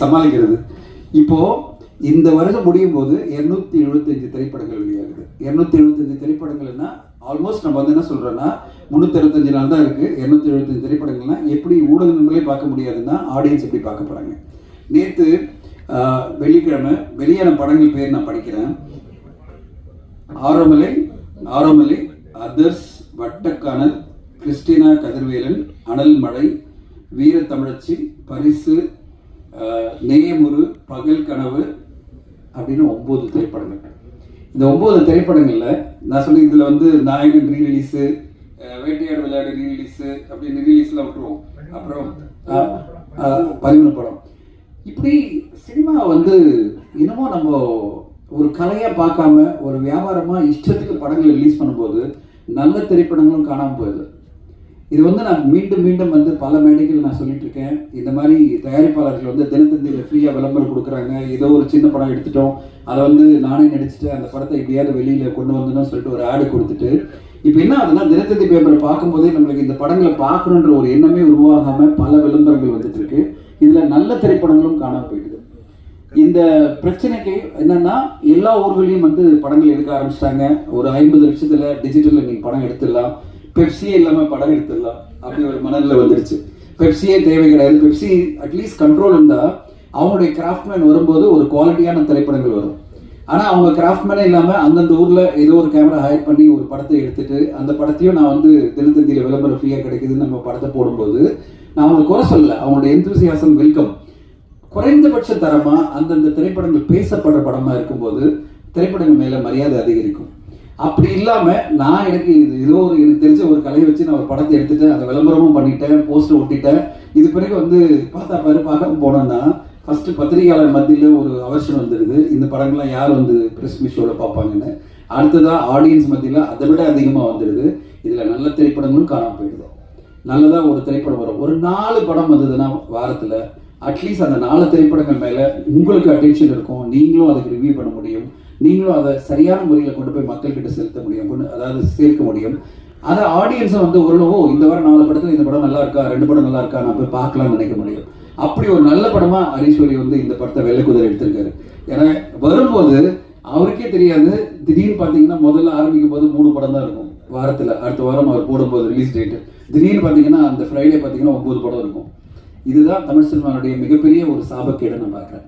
சமாளிக்கிறது. இப்போ இந்த வருடம் முடியும் போது 275 திரைப்படங்கள் வெளியாகுது. 275 திரைப்படங்கள்னா ஆல்மோஸ்ட் நம்ம என்ன சொல்றோம்னா 365 நாள் தான் இருக்கு. 275 திரைப்படங்கள்னா எப்படி ஊடகங்களே பார்க்க முடியாதுன்னா ஆடியன்ஸ் எப்படி பார்க்க போறாங்க. நேற்று வெள்ளிக்கிழமை வெளியான படங்கள் பேர் நான் படிக்கிறேன். ஆரோமலை, அதர்ஸ், வட்டக்கானல், கிறிஸ்டினா கதிர்வேலன், அனல் மழை, வீர தமிழச்சி, பரிசு, நேயமுரு, பகல் கனவு அப்படின்னு 9 திரைப்படங்கள். இந்த 9 திரைப்படங்கள்ல நான் சொல்லி இதுல நாயகன் ரீரிலீஸு, வேட்டையாடு விளையாடு ரீரிலீஸு அப்படின்னு ரீரிலீஸ்லாம் விட்டுருவோம். அப்புறம் 11 படம். இப்படி சினிமா இன்னமும் நம்ம ஒரு கலையா பார்க்காம ஒரு வியாபாரமா இஷ்டத்துக்கு படங்களை ரிலீஸ் பண்ணும்போது நல்ல திரைப்படங்களும் காணாமல் போகுது. இது நான் மீண்டும் பல மேடைகள் நான் சொல்லிட்டு இருக்கேன். இந்த மாதிரி தயாரிப்பாளர்கள் தினத்தந்தியில் ஃப்ரீயாக விளம்பரம் கொடுக்குறாங்க. ஏதோ ஒரு சின்ன படம் எடுத்துட்டோம், அதை நானே நடிச்சுட்டு அந்த படத்தை எப்படியாவது வெளியில் கொண்டு வந்தோம்னு சொல்லிட்டு ஒரு ஆடு கொடுத்துட்டு இப்போ என்ன ஆகுதுன்னா தினத்தந்தி பேப்பரை பார்க்கும்போதே நம்மளுக்கு இந்த படங்களை பார்க்கணுன்ற ஒரு எண்ணமே உருவாகாம பல விளம்பரங்கள் வந்துட்டு இருக்கு. இதில் நல்ல திரைப்படங்களும் காணாமல் போயிடுது. இந்த பிரச்சனைக்கு என்னன்னா எல்லா ஊர்களையும் படங்கள் எடுக்க ஆரம்பிச்சிட்டாங்க. ஒரு 50 லட்சத்துல டிஜிட்டலில் நீங்கள் படம் எடுத்துடலாம், பெப்சியே இல்லாமல் படம் எடுத்துடலாம் அப்படி ஒரு மனநிலை வந்துருச்சு. பெப்சியே தேவை கிடையாது. பெப்சி அட்லீஸ்ட் கண்ட்ரோல் இருந்தால் அவங்களுடைய கிராஃப்ட்மேன் வரும்போது ஒரு குவாலிட்டியான திரைப்படங்கள் வரும். ஆனால் அவங்க கிராஃப்ட்மேனே இல்லாமல் அந்தந்த ஊரில் ஏதோ ஒரு கேமரா ஹையர் பண்ணி ஒரு படத்தை எடுத்துட்டு அந்த படத்தையும் நான் தினத்தந்தியில் விளம்பரம் ஃப்ரீயாக கிடைக்குதுன்னு நம்ம படத்தை போடும்போது நான் அவங்களுக்கு குறை சொல்லலை. அவங்களுடைய எந்தூசியாசம் வெல்கம். குறைந்தபட்ச தரமாக அந்தந்த திரைப்படங்கள் பேசப்படுற படமாக இருக்கும்போது திரைப்படங்கள் மேலே மரியாதை அதிகரிக்கும். அப்படி இல்லாமல் நான் எனக்கு தெரிஞ்ச ஒரு கலையை வச்சு நான் ஒரு படத்தை எடுத்துட்டேன், அதை விளம்பரமும் பண்ணிட்டேன், போஸ்டர் ஒட்டிட்டேன். இது பிறகு பார்த்தா பார்க்க போனோம்னா ஃபர்ஸ்ட் பத்திரிகையாளர் மத்தியில் ஒரு அவசரம் வந்துடுது. இந்த படங்கள்லாம் யார் ப்ரெஸ் மீட் ஷோவில் பார்ப்பாங்கன்னு. அடுத்ததாக ஆடியன்ஸ் மத்தியில் அதை விட அதிகமாக வந்துடுது. இதில் நல்ல திரைப்படங்களும் காணாமல் போயிடுது. நல்லதாக ஒரு திரைப்படம் வரும். ஒரு 4 படம் வந்ததுன்னா வாரத்தில் அட்லீஸ்ட் அந்த 4 திரைப்படங்கள் மேலே உங்களுக்கு அட்டென்ஷன் இருக்கும். நீங்களும் அதுக்கு ரிவ்யூ பண்ண முடியும். நீங்களும் அதை சரியான முறையில் கொண்டு போய் மக்கள்கிட்ட செலுத்த முடியும், அதாவது சேர்க்க முடியும். அதை ஆடியன்ஸும் ஓரளவு இந்த வாரம் 4 படத்தில் இந்த படம் நல்லா இருக்கா, 2 படம் நல்லா இருக்கா, நான் போய் பார்க்கலாம்னு நினைக்க முடியும். அப்படி ஒரு நல்ல படமா ஹரீஸ்வரி இந்த படத்தை வெள்ளைக்குதிரை எடுத்திருக்காரு. ஏன்னா வரும்போது அவருக்கே தெரியாது. திடீர்னு பார்த்தீங்கன்னா முதல்ல ஆரம்பிக்கும் போது 3 படம் தான் இருக்கும் வாரத்தில். அடுத்த வாரம் அவர் போடும்போது ரிலீஸ் டேட்டு திடீர்னு பார்த்தீங்கன்னா அந்த ஃப்ரைடே பார்த்தீங்கன்னா 9 படம் இருக்கும். இதுதான் தமிழ் சினிமாவுடைய மிகப்பெரிய ஒரு சாபக்கேடு நான் பார்க்குறேன்.